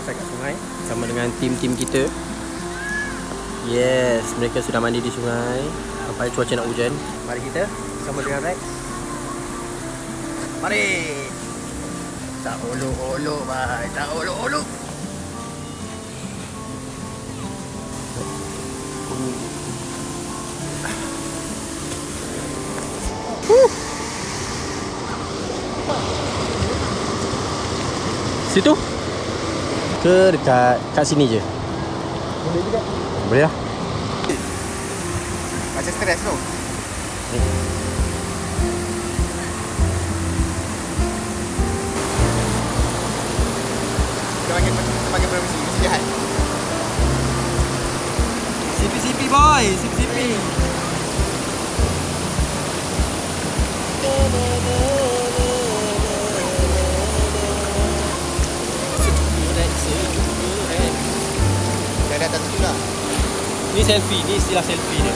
pasal kat sungai sama dengan tim-tim kita. Yes, mereka sudah mandi di sungai. Sampai cuaca nak hujan. Mari kita sama dengan Rex. Mari. Tak olok-olok, bye. Tak olok-olok. Situ? Ke dekat kat sini je? Boleh juga. Boleh lah. Macam stres tu. Kita panggil permisi. Mesti jahat. CP boy, CP. Dah datang tu lah. Ni selfie, ni istilah selfie dia. Ni.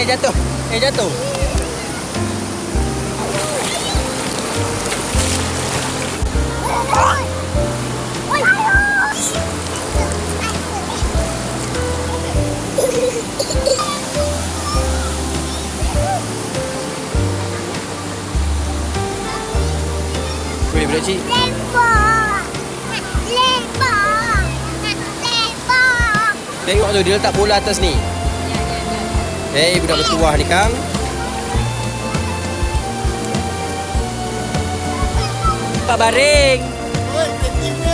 Jatuh. Boleh cik? Tengok tu, dia letak bola atas ni. Hei, budak bertuah ni, Kang. Tempat baring.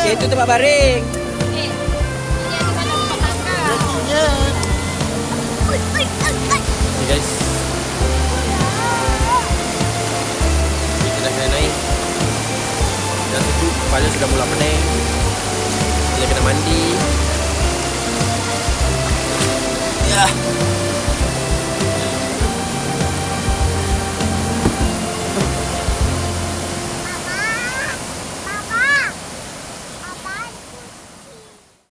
Itu tempat baring. Okay, guys. Kita dah kena naik. Dan situ kepala sudah mula pening. Kita kena mandi. Ya.